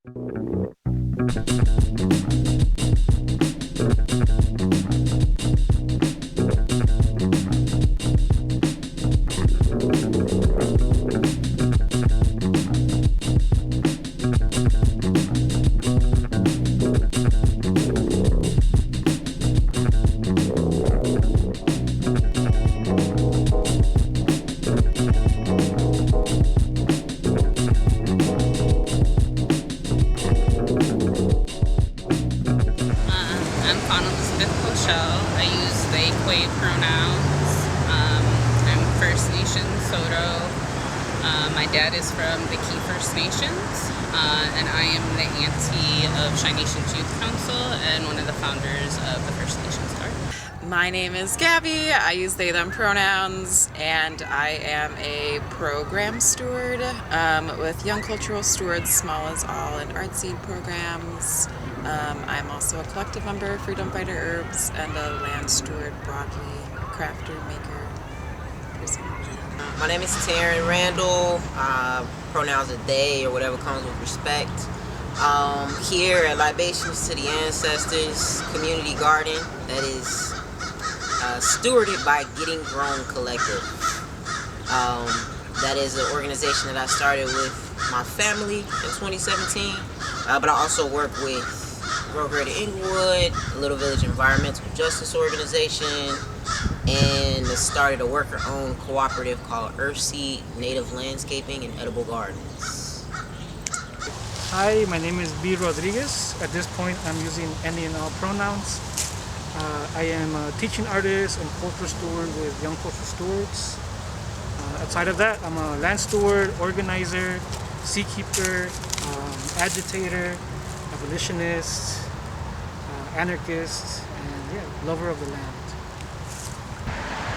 I use they pronouns. I'm First Nation Soto. My dad is from the Key First Nations, and I am the auntie of Chi Nations Youth Council and one of the founders of the First Nations Card. My name is Gabby. I use they them pronouns, and I am a program steward with Young Cultural Stewards, Small as All, and Art Seed programs. I'm also a collective member of Freedom Fighter Herbs and a land steward, broccoli, crafter, maker, person. My name is Taryn Randall. Pronouns are they or whatever comes with respect. Here at Libations to the Ancestors Community Garden that is stewarded by Getting Grown Collective. That is an organization that I started with my family in 2017, but I also work with Grow Greater Inglewood, Little Village Environmental Justice Organization, and started a worker-owned cooperative called Earthseed Native Landscaping and Edible Gardens. Hi, my name is B. Rodriguez. At this point, I'm using any and all pronouns. I am a teaching artist and culture steward with Young Cultural Stewards. Outside of that, I'm a land steward, organizer, seakeeper, agitator, abolitionist, anarchist, and lover of the land.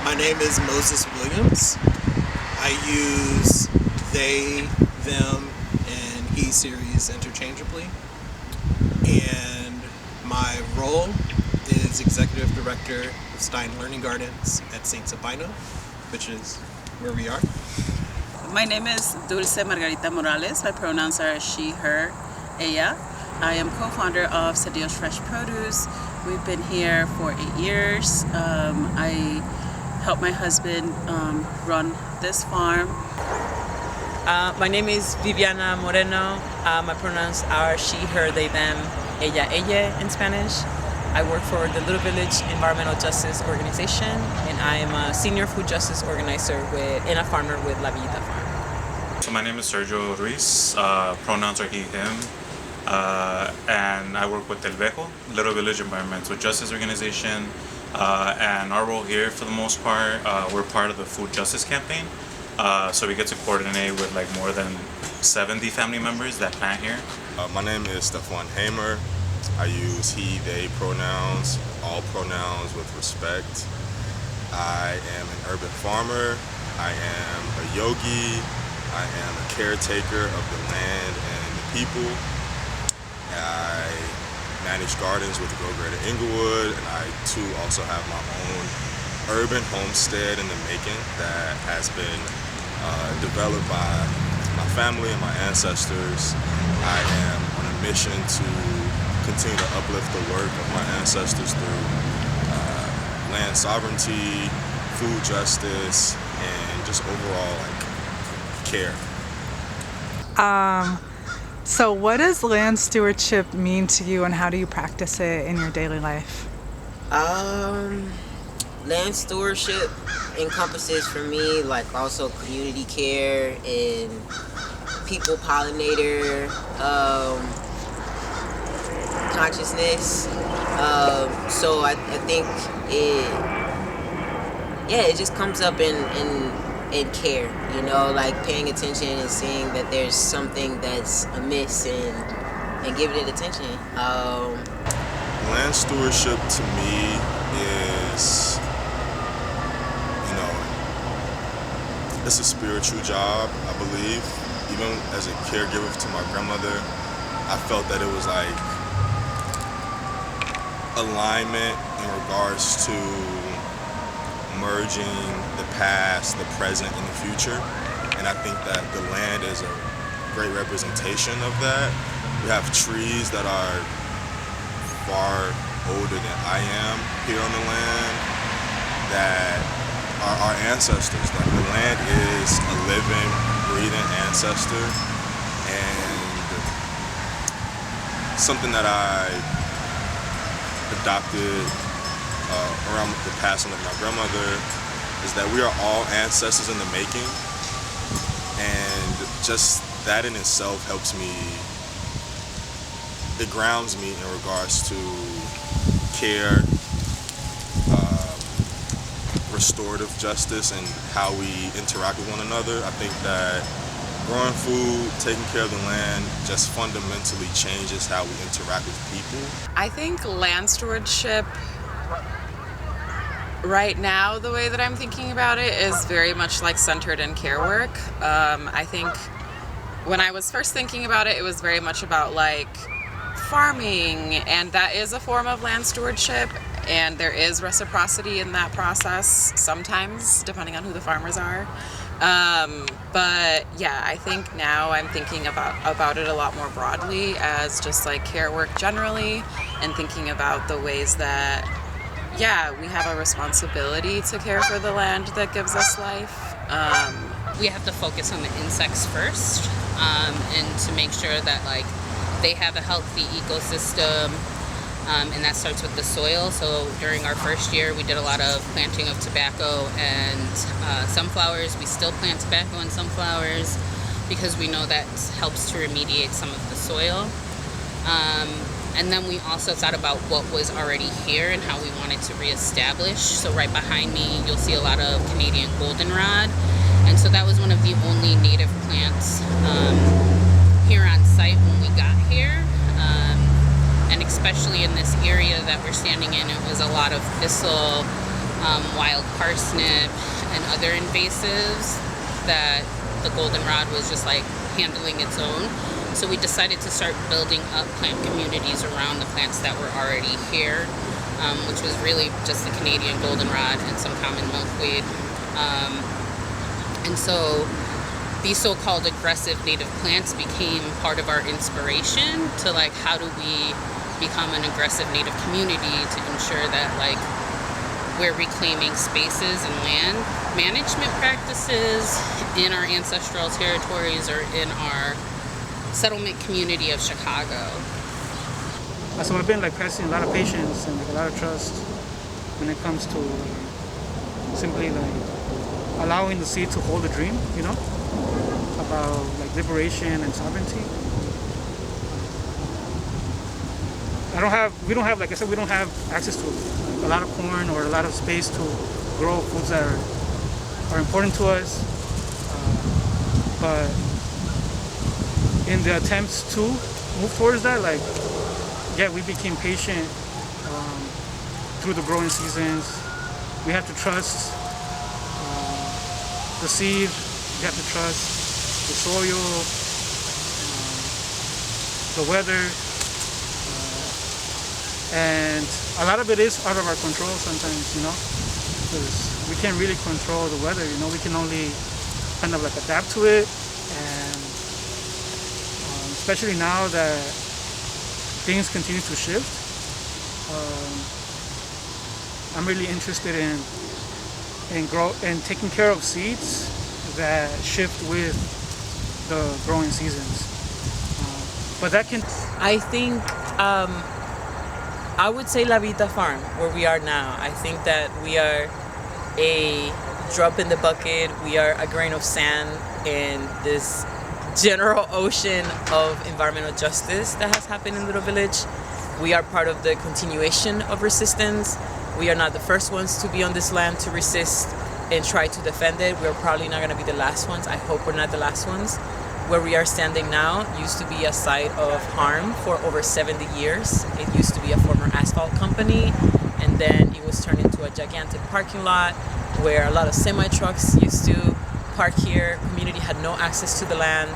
My name is Moses Williams. I use they, them, and he series interchangeably. And my role is Executive Director of Stein Learning Gardens at St. Sabina, which is where we are. My name is Dulce Margarita Morales. My pronouns are she, her, ella. I am co-founder of Cedillo's Fresh Produce. We've been here for 8 years. I help my husband run this farm. My name is Viviana Moreno. My pronouns are she, her, they, them, ella, ella in Spanish. I work for the Little Village Environmental Justice Organization, and I am a senior food justice organizer and a farmer with La Villita Farm. So my name is Sergio Ruiz. Pronouns are he, him. And I work with El Vejo, Little Village Environmental Justice Organization. And our role here, for the most part, we're part of the food justice campaign. So we get to coordinate with like more than 70 family members that plant here. My name is Stefan Hamer. I use he, they pronouns, all pronouns with respect. I am an urban farmer. I am a yogi. I am a caretaker of the land and the people. I manage gardens with Grow Greater Inglewood, and I too also have my own urban homestead in the making that has been developed by my family and my ancestors. I am on a mission to continue to uplift the work of my ancestors through land sovereignty, food justice, and just overall care. So what does land stewardship mean to you, and how do you practice it in your daily life? Land stewardship encompasses for me also community care and people pollinator consciousness. So I think it just comes up in care, paying attention and seeing that there's something that's amiss and giving it attention. Land stewardship to me is, it's a spiritual job, I believe. Even as a caregiver to my grandmother, I felt that it was alignment in regards to merging the past, the present, and the future. And I think that the land is a great representation of that. We have trees that are far older than I am here on the land that are our ancestors. Like, the land is a living, breathing ancestor, and something that I adopted around the passing of my grandmother is that we are all ancestors in the making, and just that in itself helps me, it grounds me in regards to care, restorative justice, and how we interact with one another. I think that growing food, taking care of the land, just fundamentally changes how we interact with people. I think land stewardship right now, the way that I'm thinking about it, is very much like centered in care work. I think when I was first thinking about it, it was very much about like farming, and that is a form of land stewardship, and there is reciprocity in that process sometimes, depending on who the farmers are. But yeah, I think now I'm thinking about it a lot more broadly as just like care work generally, and thinking about the ways that, yeah, we have a responsibility to care for the land that gives us life. We have to focus on the insects first, and to make sure that like they have a healthy ecosystem, and that starts with the soil. So during our first year, we did a lot of planting of tobacco and sunflowers. We still plant tobacco and sunflowers because we know that helps to remediate some of the soil. And then we also thought about what was already here and how we wanted to reestablish. So right behind me, you'll see a lot of Canadian goldenrod. And so that was one of the only native plants here on site when we got here. And especially in this area that we're standing in, it was a lot of thistle, wild parsnip, and other invasives that the goldenrod was just like handling its own. So we decided to start building up plant communities around the plants that were already here, which was really just the Canadian goldenrod and some common milkweed. And so these so-called aggressive native plants became part of our inspiration to like, how do we become an aggressive native community to ensure that like we're reclaiming spaces and land management practices in our ancestral territories or in our settlement community of Chicago. So I've been like practicing a lot of patience and like a lot of trust when it comes to simply like allowing the seed to hold a dream, you know, about like liberation and sovereignty. We don't have, like I said, we don't have access to a lot of corn or a lot of space to grow foods that are important to us. But in the attempts to move towards that, like, yeah, we became patient through the growing seasons. We have to trust the seed. We have to trust the soil, the weather. And a lot of it is out of our control sometimes, you know, because we can't really control the weather, you know, we can only kind of like adapt to it. And especially now that things continue to shift, I'm really interested in taking care of seeds that shift with the growing seasons. But that can... I think I would say La Vita Farm, where we are now. I think that we are a drop in the bucket. We are a grain of sand in this general ocean of environmental justice that has happened in Little Village. We are part of the continuation of resistance. We are not the first ones to be on this land to resist and try to defend it. We're probably not going to be the last ones. I hope we're not the last ones. Where we are standing now used to be a site of harm for over 70 years. It used to be a former asphalt company, and then it was turned into a gigantic parking lot where a lot of semi-trucks used to park here. Community had no access to the land.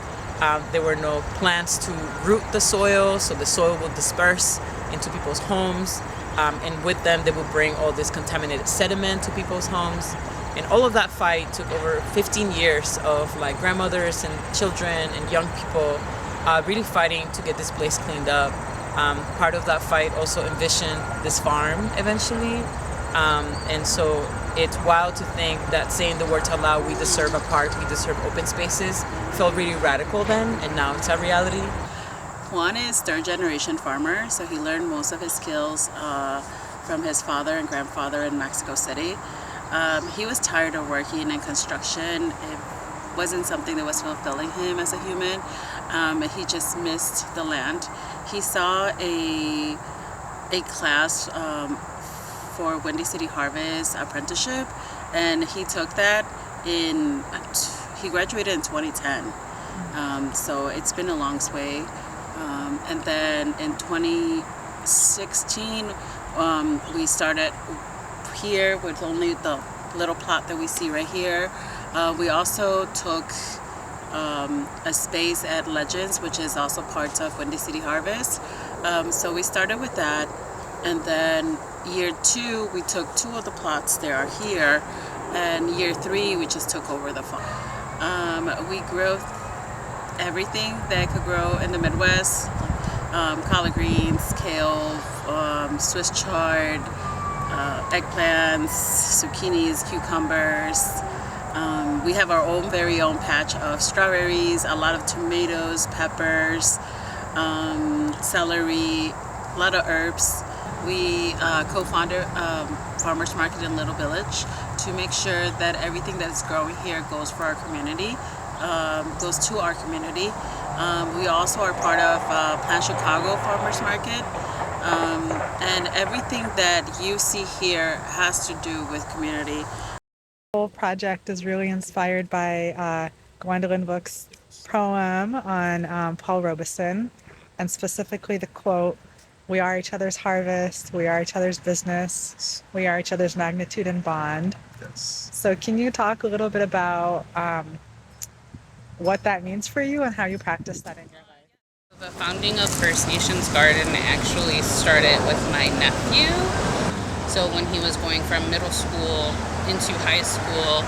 There were no plants to root the soil, so the soil would disperse into people's homes, and with them they would bring all this contaminated sediment to people's homes. And all of that fight took over 15 years of like grandmothers and children and young people really fighting to get this place cleaned up. Part of that fight also envisioned this farm eventually. And so it's wild to think that saying the words out loud, we deserve a park, we deserve open spaces, felt really radical then, and now it's a reality. Juan is third generation farmer, so he learned most of his skills from his father and grandfather in Mexico City. He was tired of working in construction. It wasn't something that was fulfilling him as a human. He just missed the land. He saw a class for Windy City Harvest apprenticeship, and he took that he graduated in 2010. So it's been a long way. And then in 2016, we started here with only the little plot that we see right here. We also took a space at Legends, which is also part of Windy City Harvest. So we started with that, and then year 2 we took 2 of the plots that are here, and year 3 we just took over the farm. We grew everything that could grow in the Midwest. Collard greens, kale, Swiss chard, eggplants, zucchinis, cucumbers. We have our very own patch of strawberries, a lot of tomatoes, peppers, celery, a lot of herbs. We co-founded Farmers Market in Little Village to make sure that everything that is growing here goes for our community, goes to our community. We also are part of Plan Chicago Farmers Market, and everything that you see here has to do with community. The whole project is really inspired by Gwendolyn Book's poem on Paul Robeson, and specifically the quote, "We are each other's harvest, we are each other's business, we are each other's magnitude and bond." Yes. So can you talk a little bit about what that means for you and how you practice that in your life? The founding of First Nations Garden actually started with my nephew. So when he was going from middle school into high school,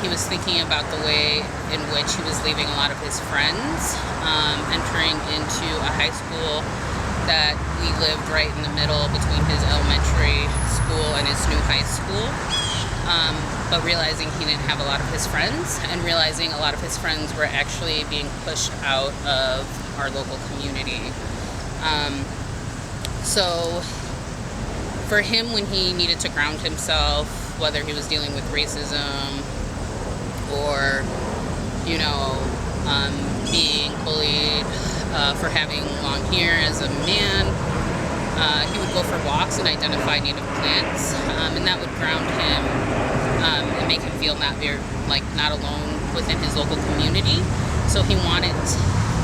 he was thinking about the way in which he was leaving a lot of his friends, entering into a high school that we lived right in the middle between his elementary school and his new high school. But realizing he didn't have a lot of his friends, and realizing a lot of his friends were actually being pushed out of our local community. So for him, when he needed to ground himself, whether he was dealing with racism or, being bullied for having long hair as a man, he would go for walks and identify native plants, and that would ground him and make him feel not alone within his local community. So he wanted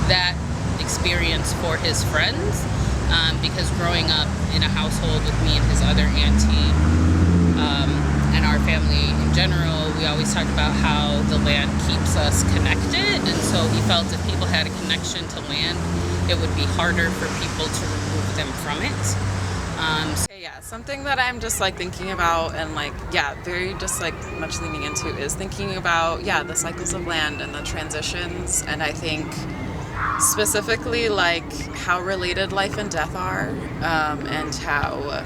that experience for his friends, because growing up in a household with me and his other auntie, and our family in general, we always talked about how the land keeps us connected, and so he felt if people had a connection to land, it would be harder for people to remove them from it. Something that I'm just thinking about and very just much leaning into is thinking about the cycles of land and the transitions, and I think specifically how related life and death are, and how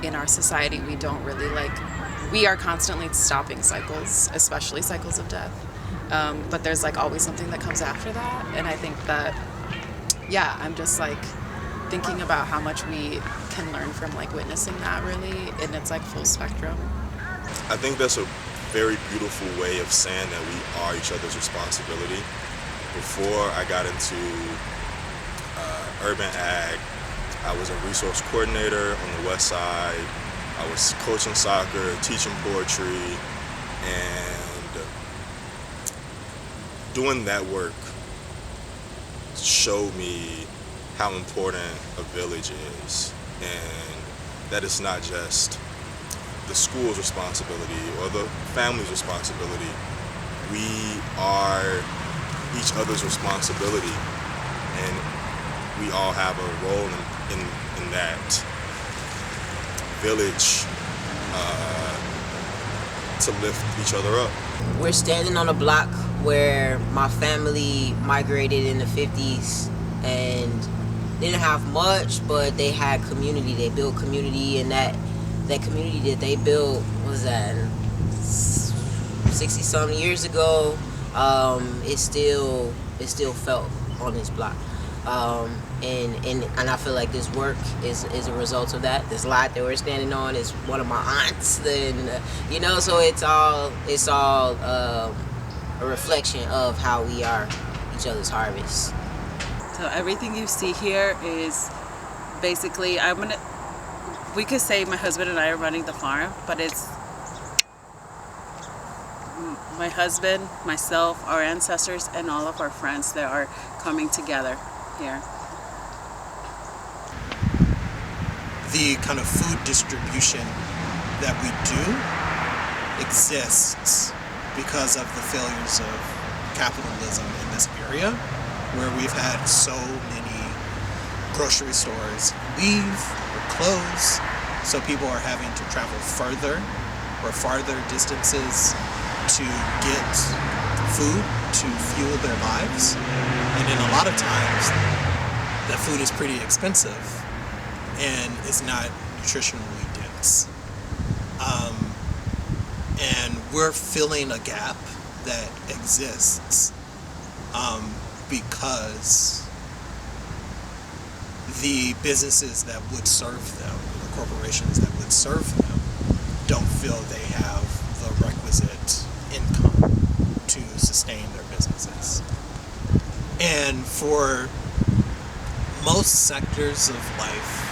in our society we don't really we are constantly stopping cycles, especially cycles of death, but there's always something that comes after that, and I think that I'm just thinking about how much we can learn from witnessing that really in its full spectrum. I think that's a very beautiful way of saying that we are each other's responsibility. Before I got into urban ag, I was a resource coordinator on the west side. I was coaching soccer, teaching poetry, and doing that work showed me how important a village is, and that it's not just the school's responsibility or the family's responsibility. We are each other's responsibility, and we all have a role in that village to lift each other up. We're standing on a block where my family migrated in the 50s and didn't have much, but they had community. They built community, and that community that they built, what was that, 60-something years ago, it's still felt on this block. And I feel like this work is a result of that. This lot that we're standing on is one of my aunts, so it's all a reflection of how we are each other's harvest. So everything you see here is basically, we could say my husband and I are running the farm, but it's my husband, myself, our ancestors, and all of our friends that are coming together here. The kind of food distribution that we do exists because of the failures of capitalism in this area, where we've had so many grocery stores leave or close, so people are having to travel further or farther distances to get food to fuel their lives. And then a lot of times that food is pretty expensive and it's not nutritionally dense. And we're filling a gap that exists because the businesses that would serve them, the corporations that would serve them, don't feel they have the requisite income to sustain their businesses. And for most sectors of life,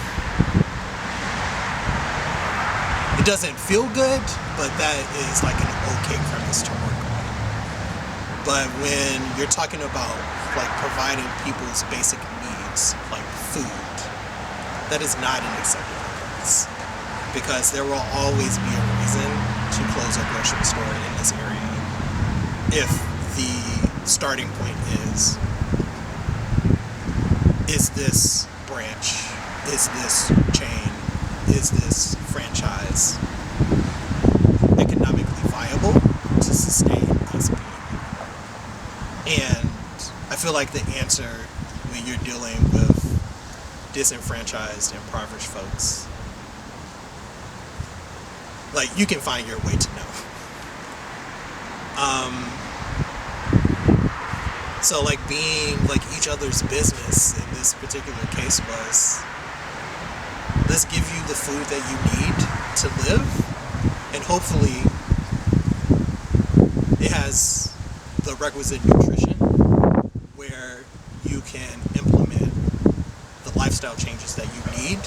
it doesn't feel good, but that is like an okay premise to work on. But when you're talking about like providing people's basic needs, like food, that is not an acceptable premise, because there will always be a reason to close a grocery store in this area if the starting point is this branch, is this chain, is this franchise economically viable to sustain us being here? And I feel like the answer when you're dealing with disenfranchised, impoverished folks, like, you can find your way to know. So like being like each other's business in this particular case was, let's give you the food that you need to live, and hopefully it has the requisite nutrition where you can implement the lifestyle changes that you need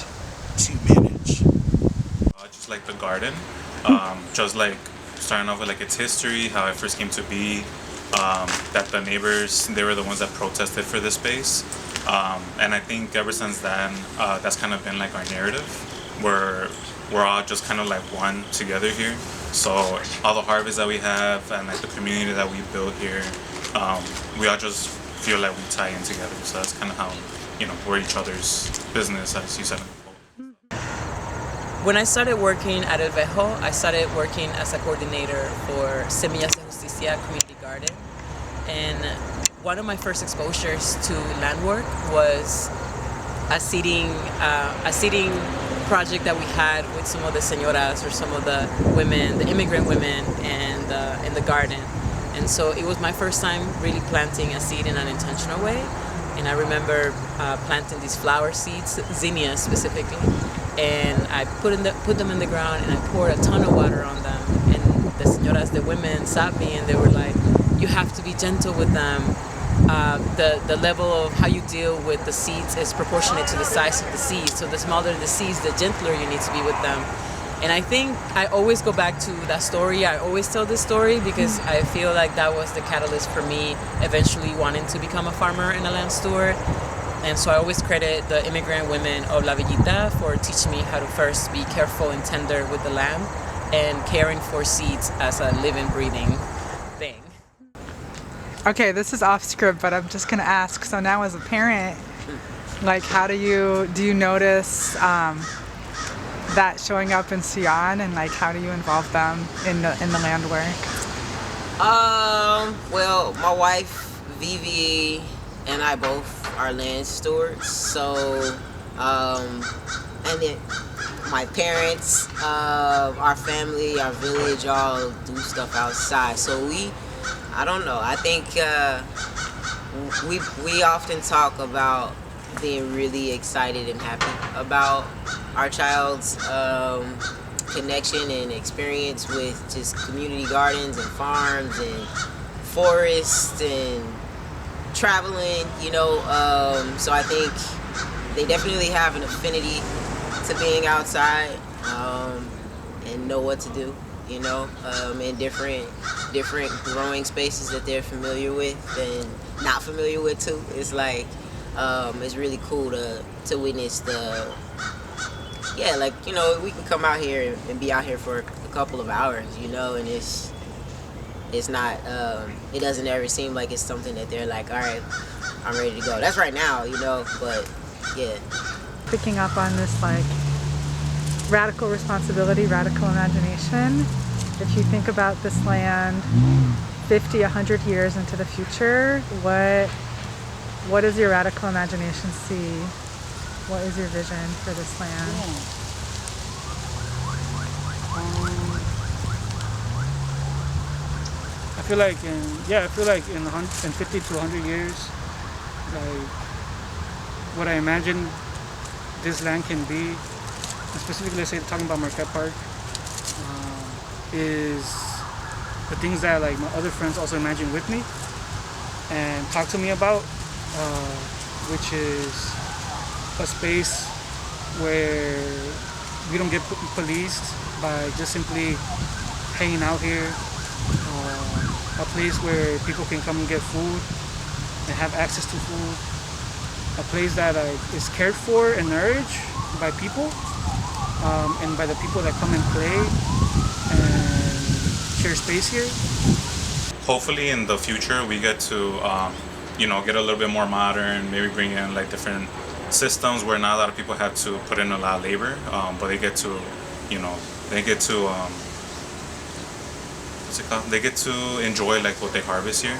to manage. Just like the garden, just like starting off with like its history, how it first came to be, that the neighbors, they were the ones that protested for this space. And I think ever since then, that's kind of been like our narrative, where we're all just kind of like one together here. So all the harvest that we have and like the community that we build here, we all just feel like we tie in together. So that's kind of how, we're each other's business, as you said before. When I started working at El Waeoh, I started working as a coordinator for Semillas de Justicia Community Garden. And one of my first exposures to land work was a seeding project that we had with some of the señoras, or some of the women, the immigrant women, and in the garden. And so it was my first time really planting a seed in an intentional way. And I remember planting these flower seeds, zinnias specifically, and I put them in the ground, and I poured a ton of water on them. And the señoras, the women, stopped me, and they were like, "You have to be gentle with them. The level of how you deal with the seeds is proportionate to the size of the seeds. So the smaller the seeds, the gentler you need to be with them." And I think I always go back to that story. I always tell this story because I feel like that was the catalyst for me eventually wanting to become a farmer and a land steward. And so I always credit the immigrant women of La Villita for teaching me how to first be careful and tender with the land and caring for seeds as a living, breathing thing. Okay, this is off script, but I'm just gonna ask. So now, as a parent, like, how do you notice that showing up in Sion, and like how do you involve them in the land work? Well, my wife Vivi and I both are land stewards, so and then my parents, our family, our village, all do stuff outside. So I don't know. I think we often talk about being really excited and happy about our child's connection and experience with just community gardens and farms and forests and traveling, so I think they definitely have an affinity to being outside, and know what to do, in different growing spaces that they're familiar with and not familiar with too. It's like it's really cool to witness we can come out here and be out here for a couple of hours, and it's not it doesn't ever seem like it's something that they're like, all right, I'm ready to go. That's right now, but yeah. Picking up on this like radical responsibility, radical imagination. If you think about this land 50, 100 years into the future, what does your radical imagination see? What is your vision for this land? I feel like in 50 to 100 years, like what I imagine this land can be, specifically let's say talking about Marquette Park, is the things that like my other friends also imagine with me and talk to me about, which is a space where we don't get policed by just simply hanging out here, a place where people can come and get food and have access to food, a place that is cared for and nourished by people, and by the people that come and play and share space here. Hopefully in the future we get to get a little bit more modern, maybe bring in like different systems where not a lot of people have to put in a lot of labor, but they get to they get to enjoy like what they harvest here.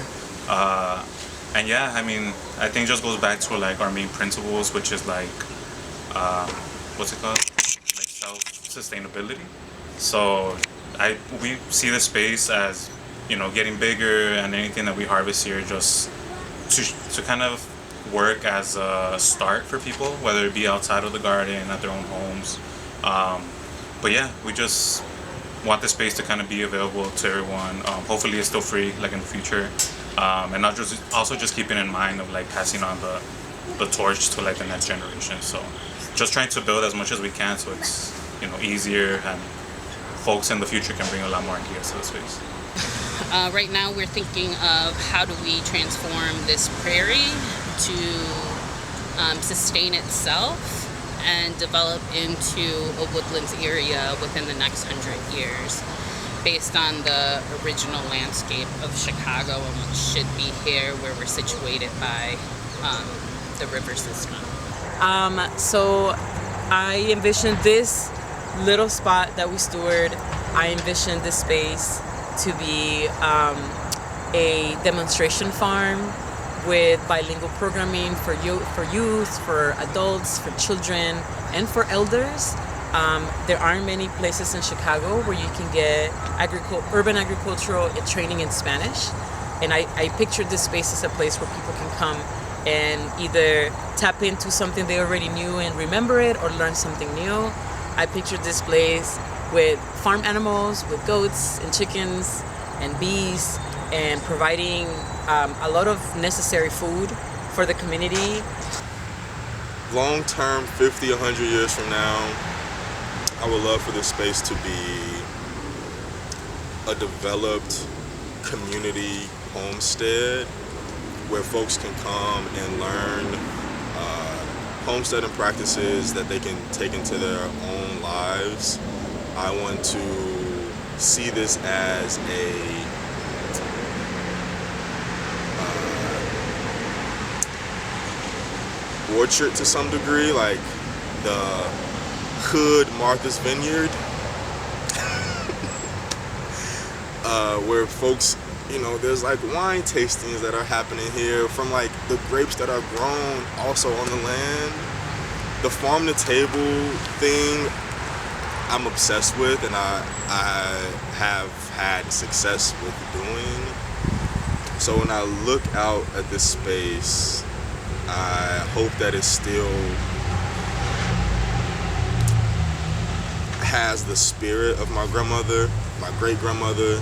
And yeah, I mean, I think it just goes back to like our main principles, which is like like self-sustainability. So we see the space as getting bigger, and anything that we harvest here just to kind of work as a start for people, whether it be outside of the garden, at their own homes. But yeah, we just want the space to kind of be available to everyone. Hopefully it's still free like in the future, and not just keeping in mind of like passing on the torch to like the next generation. So just trying to build as much as we can so it's easier, and folks in the future can bring a lot more ideas to the space. Right now we're thinking of how do we transform this prairie to sustain itself and develop into a woodlands area within the next 100 years based on the original landscape of Chicago and what should be here where we're situated by the river system. So I envisioned this little spot that we steward. I envisioned this space to be a demonstration farm with bilingual programming for youth, for adults, for children, and for elders. There aren't many places in Chicago where you can get urban agricultural training in Spanish. And I pictured this space as a place where people can come and either tap into something they already knew and remember it, or learn something new. I pictured this place with farm animals, with goats and chickens and bees, and providing a lot of necessary food for the community. Long term, 50, 100 years from now, I would love for this space to be a developed community homestead where folks can come and learn homesteading practices that they can take into their own lives. I want to see this as a orchard to some degree, like the hood Martha's Vineyard, where folks, there's like wine tastings that are happening here from like the grapes that are grown also on the land. The farm to table thing I'm obsessed with, and I have had success with doing. So when I look out at this space, I hope that it still has the spirit of my grandmother, my great grandmother.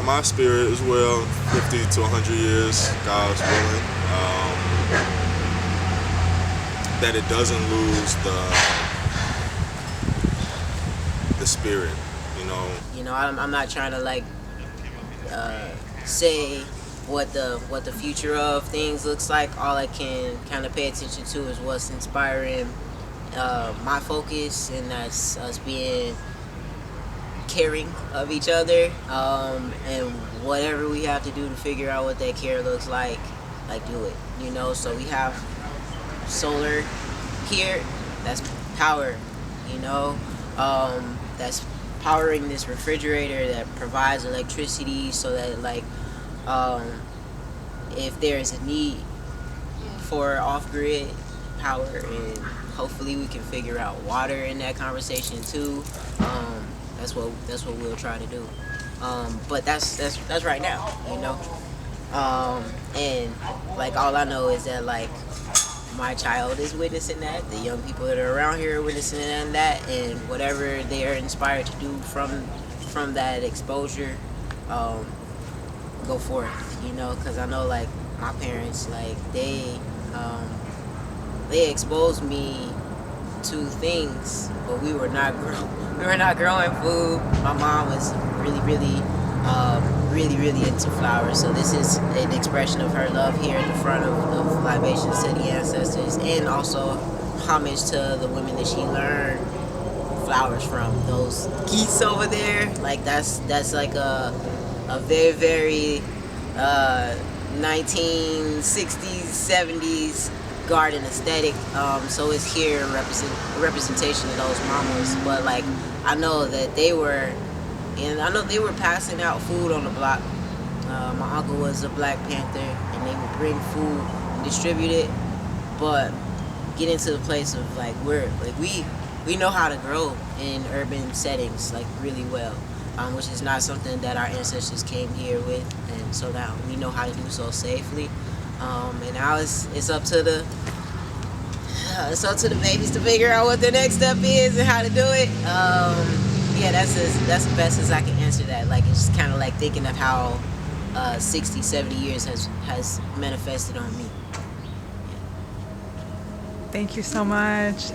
My spirit as well, 50 to 100 years, God's willing. That it doesn't lose the spirit, I'm not trying to like say what the future of things looks like. All I can kind of pay attention to is what's inspiring my focus, and that's us being caring of each other, and whatever we have to do to figure out what that care looks like do it. So we have solar here, that's power, that's powering this refrigerator that provides electricity, so that if there's a need for off-grid power, and hopefully we can figure out water in that conversation too. That's what we'll try to do. But that's right now, and like all I know is that like my child is witnessing that, the young people that are around here are witnessing that, and whatever they are inspired to do from that exposure, go forth, because I know like my parents, like they exposed me to things, but we were not growing food. My mom was really into flowers, so this is an expression of her love here at the front of libations to the ancestors, and also homage to the women that she learned flowers from. Those geese over there, like that's like a very, very 1960s 70s garden aesthetic, so it's here in representation of those mamas. But like I know they were passing out food on the block. My uncle was a Black Panther, and they would bring food and distribute it. But getting to the place of like we know how to grow in urban settings like really well, which is not something that our ancestors came here with, and so now we know how to do so safely. And now it's up to the babies to figure out what the next step is and how to do it. Yeah, that's the best as I can answer that. Like it's kind of like thinking of how 60, 70 years has manifested on me. Thank you so much.